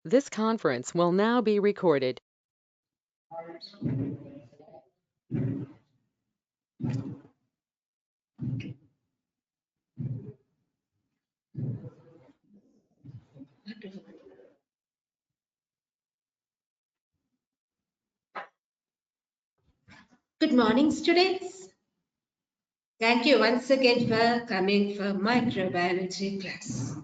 This conference will now be recorded. Good morning, students. Thank you once again for coming for microbiology class.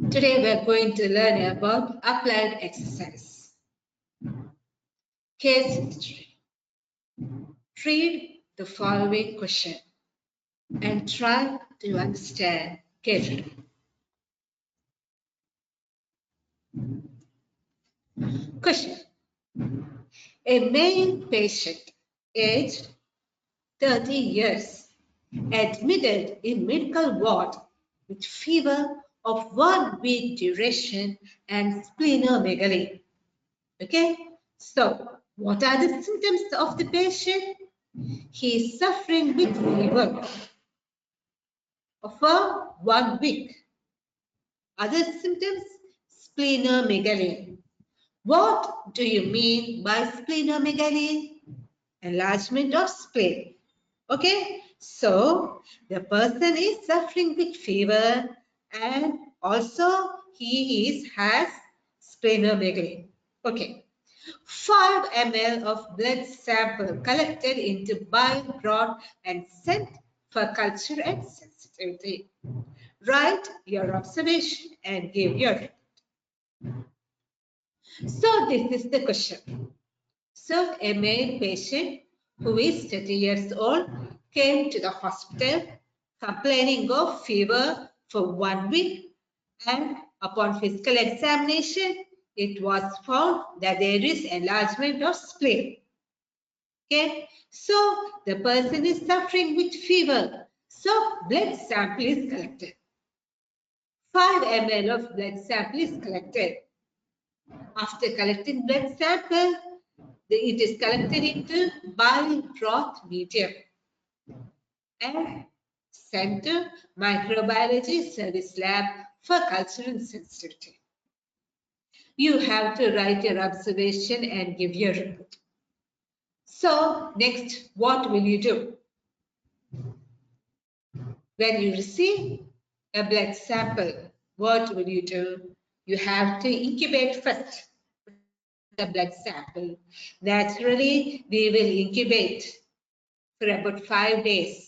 Today we are going to learn about applied exercise. Case history. Read the following question and try to understand carefully. Question. A male patient aged 30 years admitted in medical ward with fever of 1 week duration and splenomegaly. Okay, so what are the symptoms of the patient? He is suffering with fever for 1 week. Other symptoms? Splenomegaly. What do you mean by splenomegaly? Enlargement of spleen. Okay, so the person is suffering with fever and also he has splenomegaly. Okay, 5 ml of blood sample collected into bile broth and sent for culture and sensitivity. Write your observation and give your report. So this is the question. So a male patient who is 30 years old came to the hospital complaining of fever for 1 week, and upon physical examination, it was found that there is enlargement of spleen. Okay, so the person is suffering with fever. So blood sample is collected. 5 ml of blood sample is collected. After collecting blood sample, it is collected into bile broth medium and sent to microbiology service lab for culture and sensitivity. You have to write your observation and give your report. So next, what will you do? When you receive a blood sample, what will you do? You have to incubate first the blood sample. Naturally, we will incubate for about 5 days.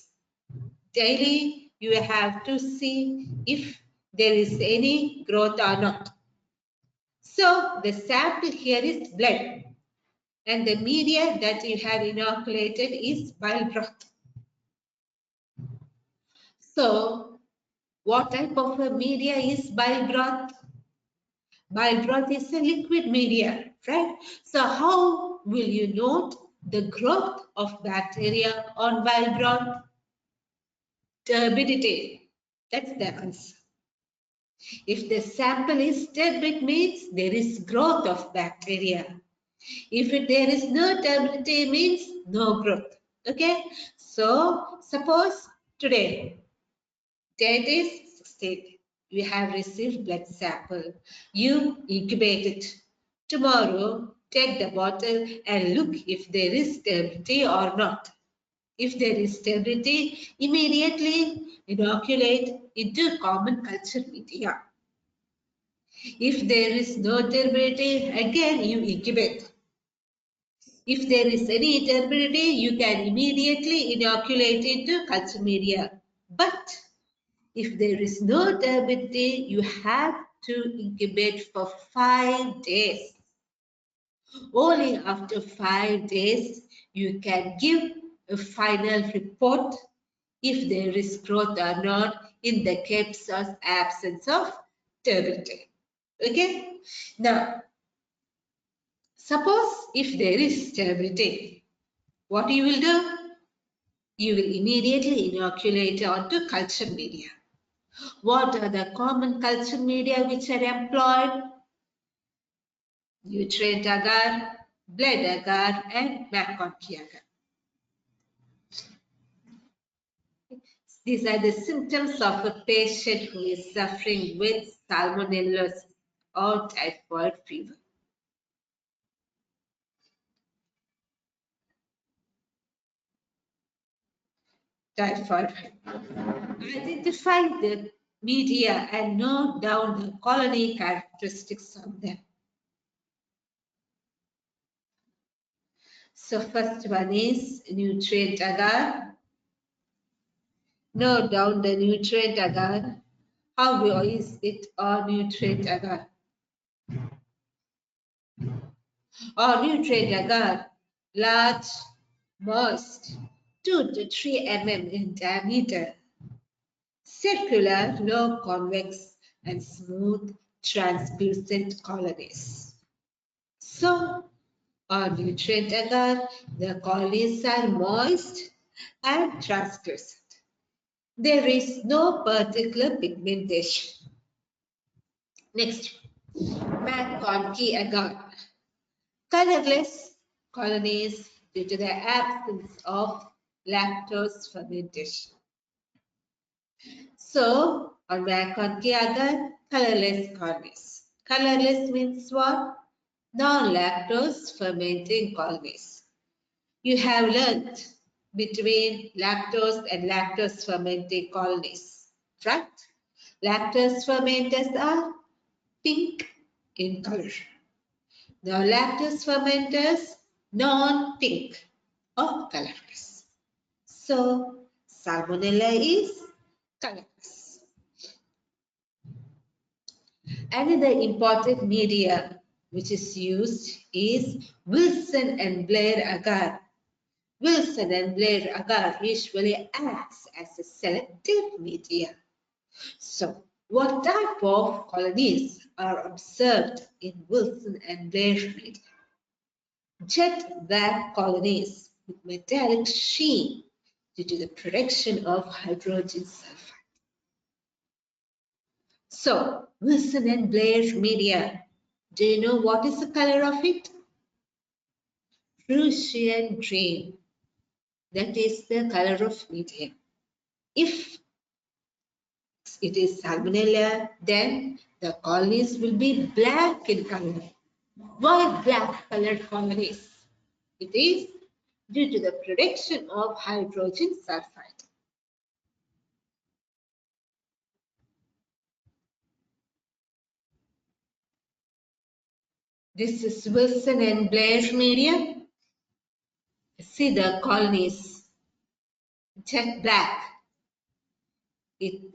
Daily, you have to see if there is any growth or not. So the sample here is blood and the media that you have inoculated is bile broth. So what type of a media is bile broth? Bile broth is a liquid media, right? So how will you note the growth of bacteria on bile broth? Turbidity. That's the answer. If the sample is turbid, means there is growth of bacteria. If there is no turbidity, means no growth. Okay. So suppose today, date is 16th. You have received blood sample. You incubate it. Tomorrow, take the bottle and look if there is turbidity or not. If there is turbidity, immediately inoculate into common culture media. If there is no turbidity, again you incubate. If there is any turbidity, you can immediately inoculate into culture media. But if there is no turbidity, you have to incubate for 5 days. Only after 5 days, you can give a final report if there is growth or not in the case of absence of turbidity. Okay. Now, suppose if there is turbidity, what you will do? You will immediately inoculate onto culture media. What are the common culture media which are employed? Nutrient agar, blood agar, and McConkie agar. These are the symptoms of a patient who is suffering with salmonella or typhoid fever. Typhoid fever. Identify the media and note down the colony characteristics of them. So first one is nutrient agar. Note down the nutrient agar. How is it or nutrient agar? Or nutrient agar, large, moist, 2 to 3 mm in diameter, circular, low convex, and smooth, translucent colonies. So, on nutrient agar, the colonies are moist and translucent. There is no particular pigmentation. Next, McConkey agar. Colorless colonies due to the absence of lactose fermentation. So, on McConkey agar, colorless colonies. Colorless means what? Non-lactose fermenting colonies. You have learned between lactose and lactose fermenting colonies, right? Lactose fermenters are pink in color. Now, lactose fermenters, non-pink or colorless. So, Salmonella is colorless. Another important media which is used is Wilson and Blair agar. Wilson and Blair agar usually acts as a selective media. So, what type of colonies are observed in Wilson and Blair media? Jet black colonies with metallic sheen due to the production of hydrogen sulfide. So, Wilson and Blair media, do you know what is the color of it? Prussian green. That is the color of media. If it is Salmonella, then the colonies will be black in color. Why black colored colonies? It is due to the production of hydrogen sulfide. This is Wilson and Blair media. See the colonies, jet black.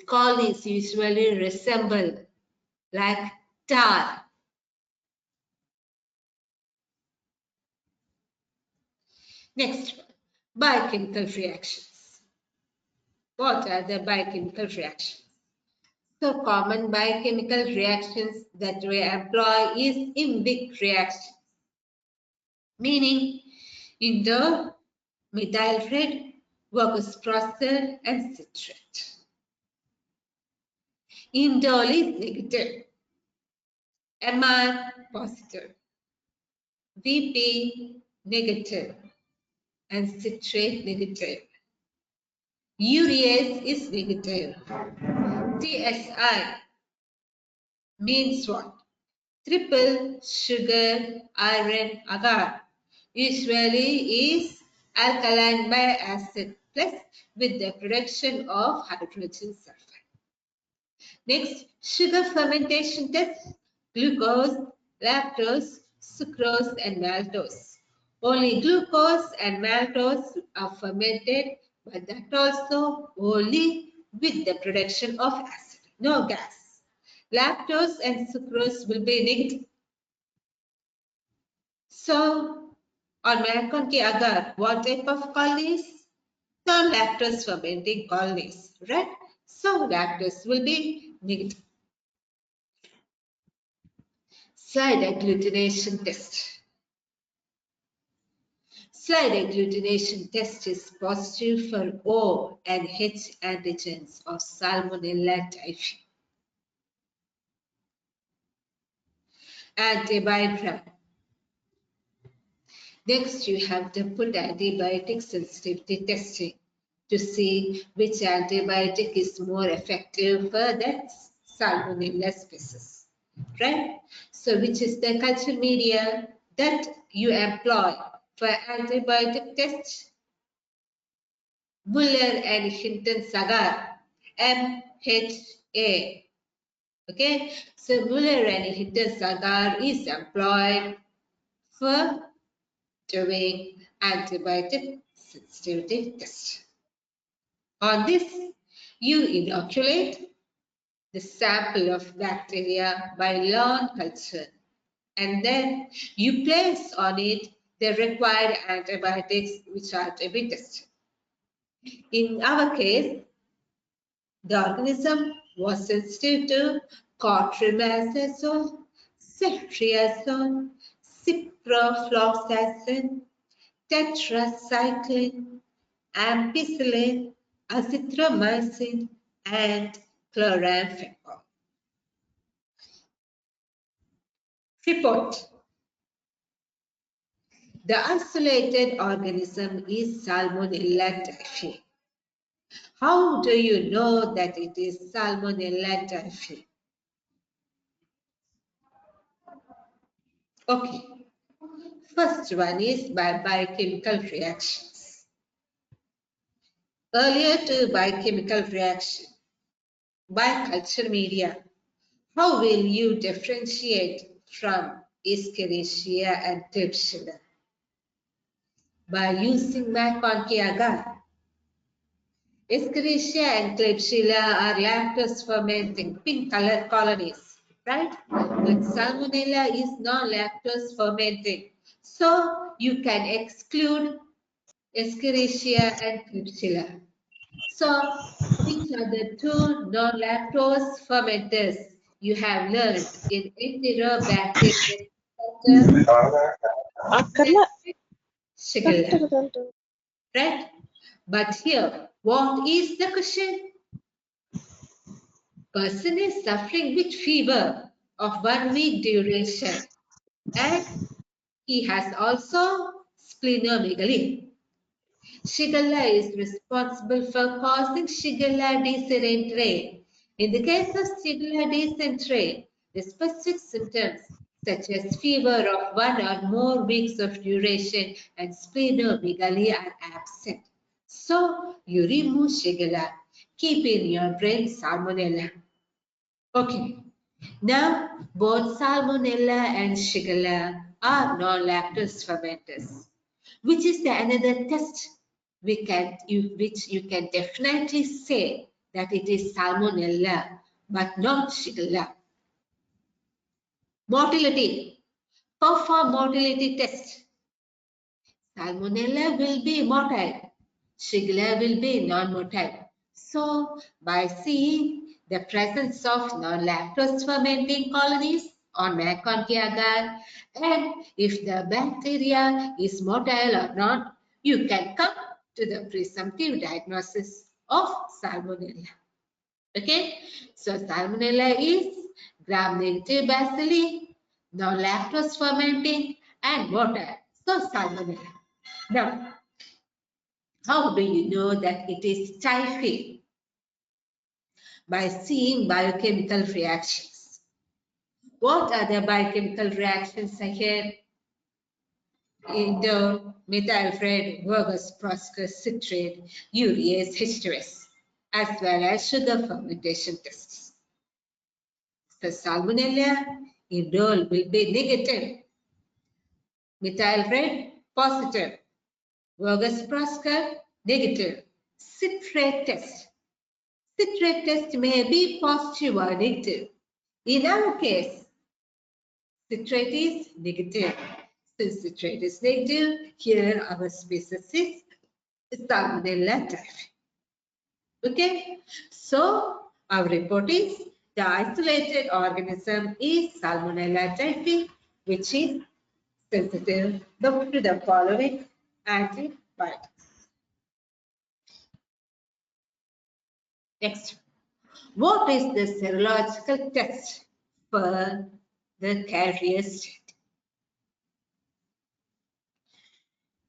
Colonies usually resemble like tar. Next one, biochemical reactions. What are the biochemical reactions? So common biochemical reactions that we employ is imbic reaction, meaning indoor, methyl red, Workus process, and citrate. Indole is negative, MR positive, VP negative, and citrate negative. Urease is negative. TSI means what? Triple sugar iron agar. Usually is alkaline acid plus with the production of hydrogen sulfide. Next, sugar fermentation test, glucose, lactose, sucrose, and maltose. Only glucose and maltose are fermented, but that also only with the production of acid, no gas. Lactose and sucrose will be negative. So, on Maraconki agar, what type of colonies? Non-lactose fermenting colonies, right? So, lactose will be negative. Slide agglutination test. Slide agglutination test is positive for O and H antigens of Salmonella typhi. Antibiogram. Next, you have to put antibiotic sensitivity testing. to see which antibiotic is more effective for that Salmonella species, right? So which is the culture media that you employ for antibiotic test? Muller and Hinton's agar, MHA. Okay, so Muller and Hinton's agar is employed for doing antibiotic sensitivity test. On this, you inoculate the sample of bacteria by lawn culture, and then you place on it the required antibiotics which are to be tested. In our case, the organism was sensitive to cotrimazole, ceftriaxone, ciprofloxacin, tetracycline, ampicillin, azithromycin, and chloramphenicol. Report. The isolated organism is Salmonella typhi. How do you know that it is Salmonella typhi? Okay, first one is by biochemical reactions. Earlier to biochemical reaction, by culture media, how will you differentiate from Escherichia and Klebsiella? By using McConkey agar. Escherichia and Klebsiella are lactose fermenting pink colored colonies, right? But Salmonella is non-lactose fermenting. So you can exclude Escherichia and Klebsiella. So which are the two non-lactose fermenters you have learned in enterobacterial culture? Akarla Shigella, right? But here, what is the question? Person is suffering with fever of 1 week duration and he has also splenomegaly. Shigella is responsible for causing Shigella dysentery. In the case of Shigella dysentery, the specific symptoms such as fever of 1 or more weeks of duration and splenomegaly are absent. So you remove Shigella. Keep in your brain Salmonella. Okay. Now, both Salmonella and Shigella are non-lactose fermenters, which is the another test which you can definitely say that it is Salmonella, but not Shigella. Motility. Perform motility test. Salmonella will be motile. Shigella will be non-motile. So, by seeing the presence of non-lactose fermenting colonies on McConkey agar, and if the bacteria is motile or not, you can come to the presumptive diagnosis of Salmonella. Okay, so Salmonella is gram-negative bacilli, non-lactose fermenting, and motile. So Salmonella. Now, how do you know that it is typhi? By seeing biochemical reactions. What are the biochemical reactions here? Methyl-red, Burgers, Prosper, citrate, urease, H2S, as well as sugar fermentation tests. The Salmonella indole will be negative, methyl-red positive, Burgers, Prosper negative, citrate test. Citrate test may be positive or negative. In our case, citrate is negative. Since citrate is negative, here our species is Salmonella typhi. Okay, so our report is the isolated organism is Salmonella typhi, which is sensitive to the following antibiotics. Next, what is the serological test for the carrier state?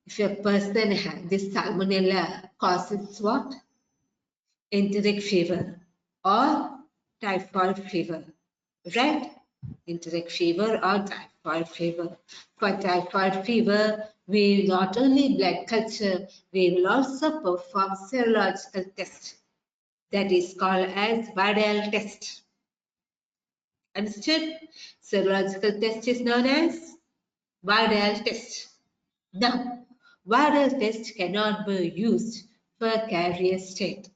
If a person has this Salmonella causes what? Enteric fever or typhoid fever, right? Enteric fever or typhoid fever. For typhoid fever, we will not only blood culture, we will also perform serological test that is called as viral test. Understood? Serological test is known as viral test. Now, viral test cannot be used for carrier state.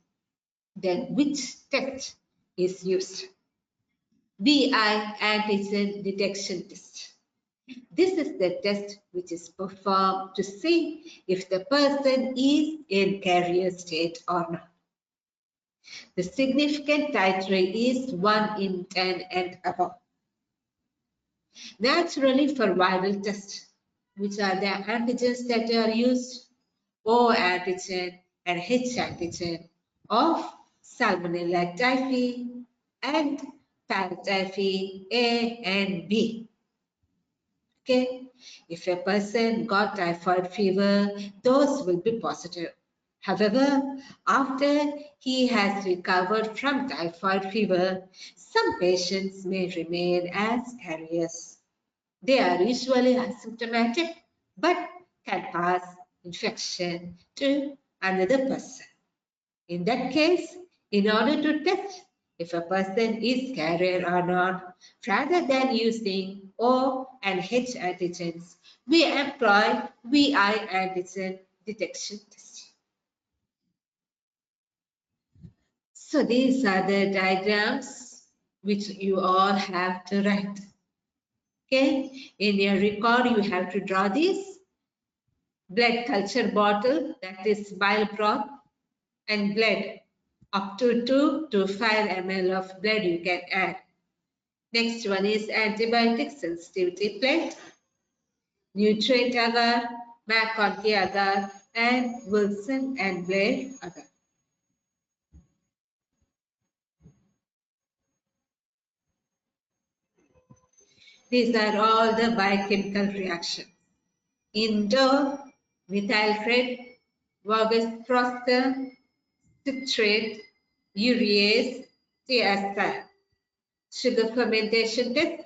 Then which test is used? BI antigen detection test. This is the test which is performed to see if the person is in carrier state or not. The significant titer is 1 in 10 and above. Naturally, for viral test, which are the antigens that are used? O antigen and H antigen of Salmonella typhi and paratyphi A and B. Okay, if a person got typhoid fever, those will be positive. However, after he has recovered from typhoid fever, some patients may remain as carriers. They are usually asymptomatic but can pass infection to another person. In that case, in order to test if a person is carrier or not, rather than using O and H antigens, we employ VI antigen detection test. So these are the diagrams which you all have to write. Okay, in your record you have to draw this blood culture bottle, that is bile broth, and blood. Up to 2 to 5 ml of blood you can add. Next one is antibiotic sensitivity plate, nutrient agar, McConaughey agar, and Wilson and Blair agar. These are all the biochemical reactions. Indole, methyltrate, Voges-Prosper, citrate, urease, TSI. Sugar fermentation test,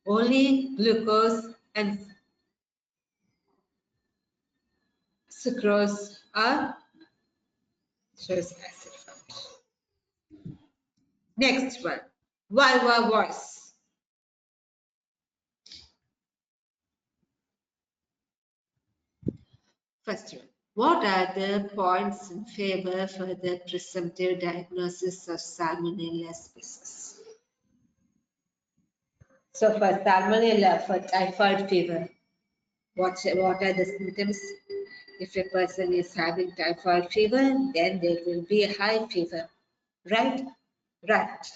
only glucose and sucrose are stress acid found. Next one, Viva voice. First one, what are the points in favor for the presumptive diagnosis of Salmonella species? So for Salmonella, for typhoid fever, what are the symptoms? If a person is having typhoid fever, then there will be a high fever, right? Right.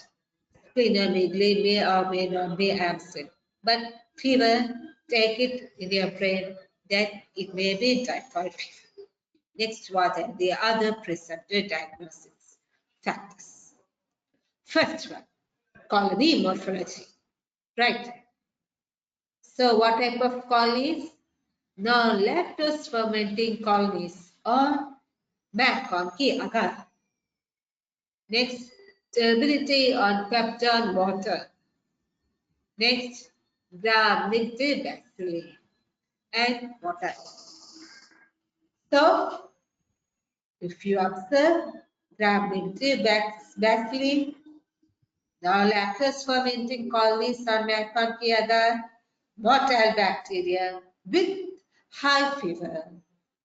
Splenomegaly may or may not be absent, but fever, take it in your brain that it may be typhoid fever. Next, what are the other presumptive diagnosis factors? First one, colony morphology, right? So what type of colonies? Non-lactose fermenting colonies or McConaughey agar. Next, stability on peptone water. Next, gram-negative bacilli and water. So, if you observe gram-negative bacilli, non-lactose fermenting colonies on McConaughey agar, motile bacteria with high fever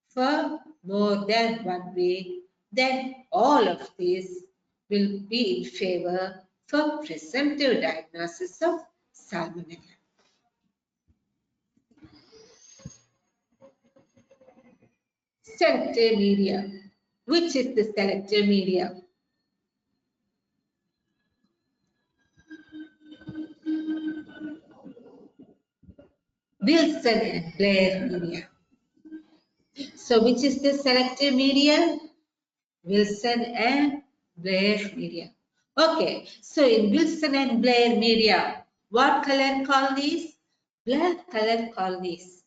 for more than 1 week, then all of these will be in favor for presumptive diagnosis of Salmonella. Selective media. Which is the selective media? Wilson and Blair media. So which is the selective media? Wilson and Blair media. Okay, so in Wilson and Blair media, what color colonies? Black color colonies.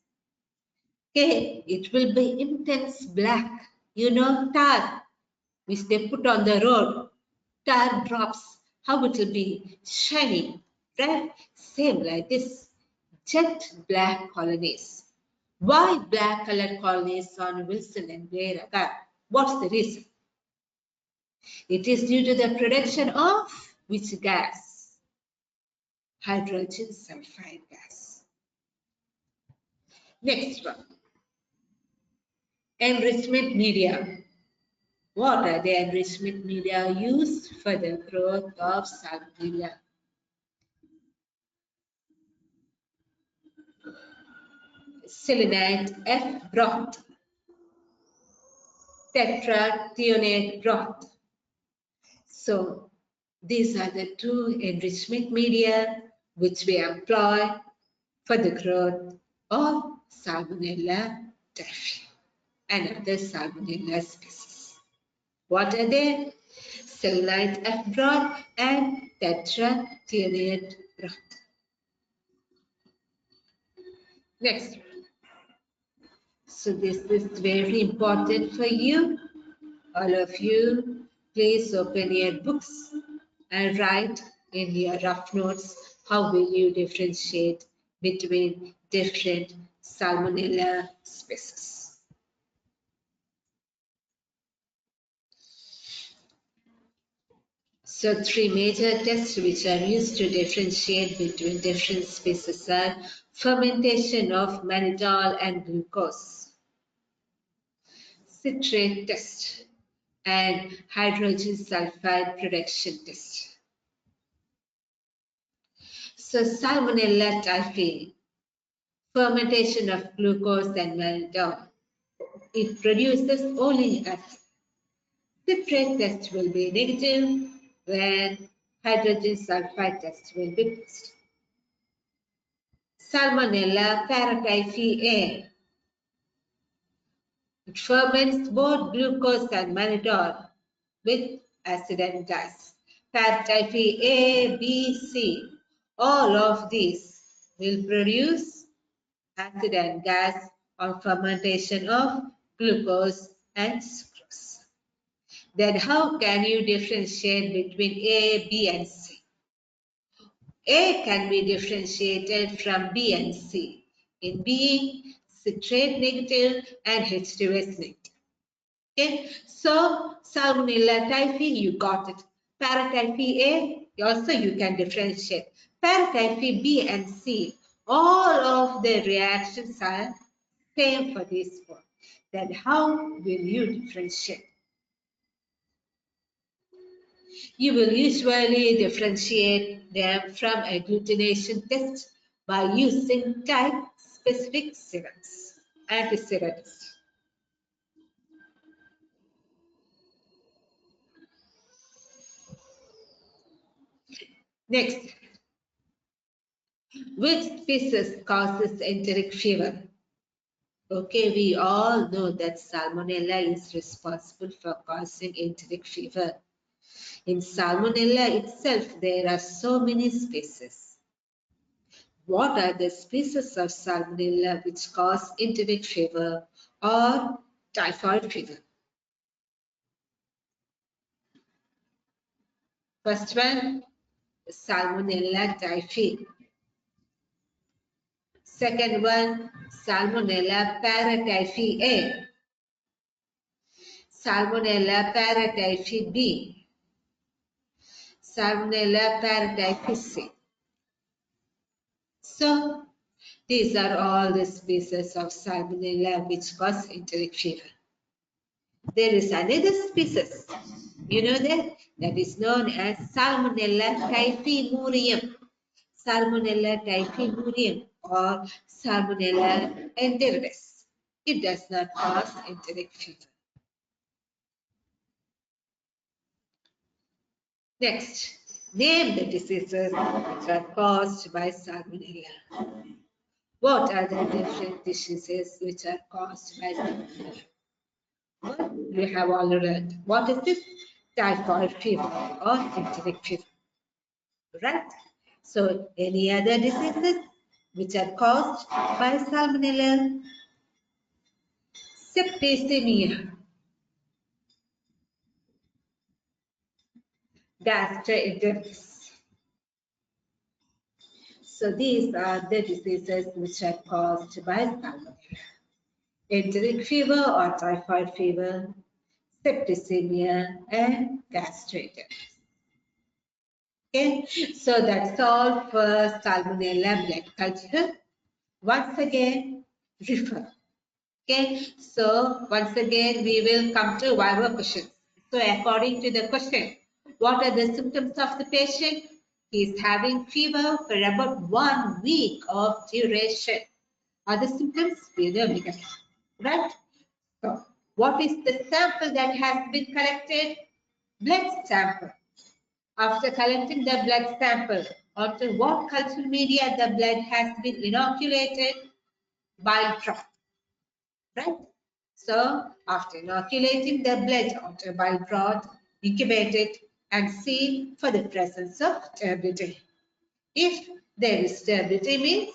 Okay, it will be intense black. You know, tar, which they put on the road. Tar drops, how it will be shiny, right? Same like this, jet black colonies. Why black colored colonies on Wilson and Blair agar? What's the reason? It is due to the production of which gas? Hydrogen sulfide gas. Next one, enrichment media. What are the enrichment media used for the growth of Salmonella? Selenite F broth, tetrathionate broth. So these are the two enrichment media which we employ for the growth of Salmonella typhi and other Salmonella species. What are they? Selenite F broth and tetrathionate broth. Next. So this is very important for you. All of you, please open your books and write in your rough notes how will you differentiate between different Salmonella species. So three major tests which are used to differentiate between different species are fermentation of mannitol and glucose, citrate test, and hydrogen sulfide production test. So Salmonella typhi, fermentation of glucose and mannitol, it produces oleic acid. Citrate test will be negative when hydrogen sulfide test will be positive. Salmonella paratyphi A, it ferments both glucose and mannitol with acid and gas. Paratyphi A, B, C, all of these will produce acid and gas on fermentation of glucose and sucrose. Then how can you differentiate between A, B and C? A can be differentiated from B and C in being citrate negative and H2S negative. Okay, so Salmonella typhi, you got it. Paratyphi A, also you can differentiate. Paratyphi B and C, all of the reactions are same for this one. Then how will you differentiate? You will usually differentiate them from agglutination test by using type-specific serums, antiserums. Next, which species causes enteric fever? Okay, we all know that Salmonella is responsible for causing enteric fever. In Salmonella itself, there are so many species. What are the species of Salmonella which cause enteric fever or typhoid fever? First one, Salmonella typhi. Second one, Salmonella paratyphi A. Salmonella paratyphi B. Salmonella paratyphi C. So, these are all the species of Salmonella which cause enteric fever. There is another species, you know that is known as Salmonella typhimurium. Salmonella typhimurium or Salmonella enteritidis. It does not cause enteric fever. Next, name the diseases which are caused by Salmonella. What are the different diseases which are caused by Salmonella? Well, we have all learned. What is this? Typhoid fever or enteric fever. Right? So, any other diseases which are caused by Salmonella? septicemia, gastritis. So these are the diseases which are caused by Salmonella. Enteric fever or typhoid fever, septicemia, and gastritis. Okay, so that's all for Salmonella blood culture. Once again, refer. Okay, so once again, we will come to viral questions. So according to the question, what are the symptoms of the patient? He is having fever for about 1 week of duration. Other symptoms, pneumonia, right? So what is the sample that has been collected? Blood sample. After collecting the blood sample, onto what culture media the blood has been inoculated? Bile drop, right? So after inoculating the blood onto bile drop, incubate it and see for the presence of turbidity. If there is turbidity means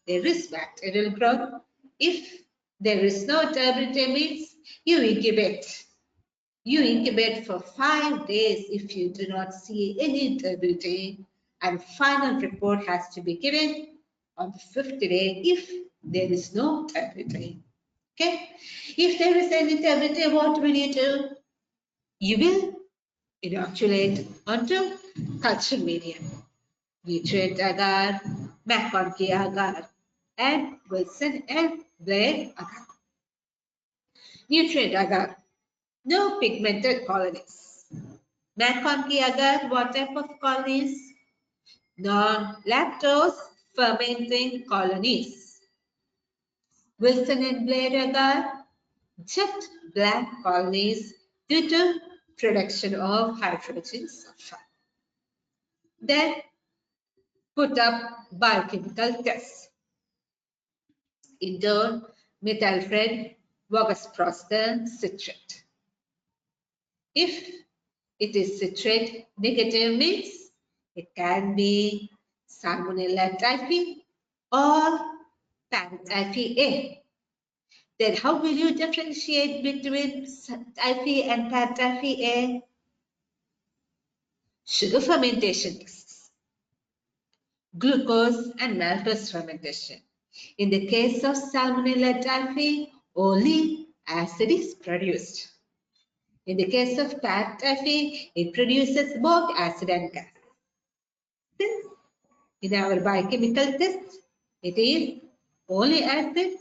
there is bacterial growth. If there is no turbidity means you incubate. You incubate for 5 days if you do not see any turbidity, and final report has to be given on the 5th day if there is no turbidity. Okay? If there is any turbidity, what will you do? You will inoculate onto culture medium. Nutrient agar, McConkey agar, and Wilson and Blair agar. Nutrient agar, no pigmented colonies. McConkey agar, what type of colonies? Non-lactose fermenting colonies. Wilson and Blair agar, jet black colonies due to production of hydrogen sulfide. Then put up biochemical tests. Indole, methylpred, Vogasprosten, citrate. If it is citrate negative means it can be Salmonella typhi or Typhi A. Then how will you differentiate between Typhi and Typhi A? Sugar fermentation tests, glucose and maltose fermentation. In the case of Salmonella typhi, only acid is produced. In the case of typhi, it produces both acid and gas. Since in our biochemical test, it is only acid,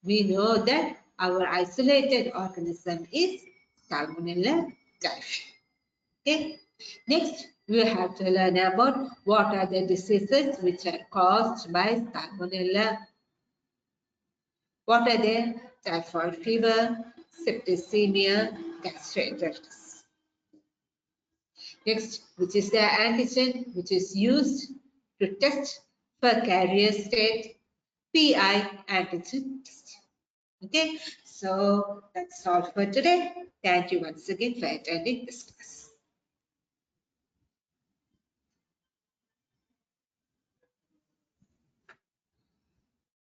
we know that our isolated organism is Salmonella typhi. Okay. Next, we have to learn about what are the diseases which are caused by Salmonella. What are they? Typhoid fever, septicemia, gastritis. Next, which is the antigen which is used to test for carrier state, PI antigen test. Okay, so that's all for today. Thank you once again for attending this class.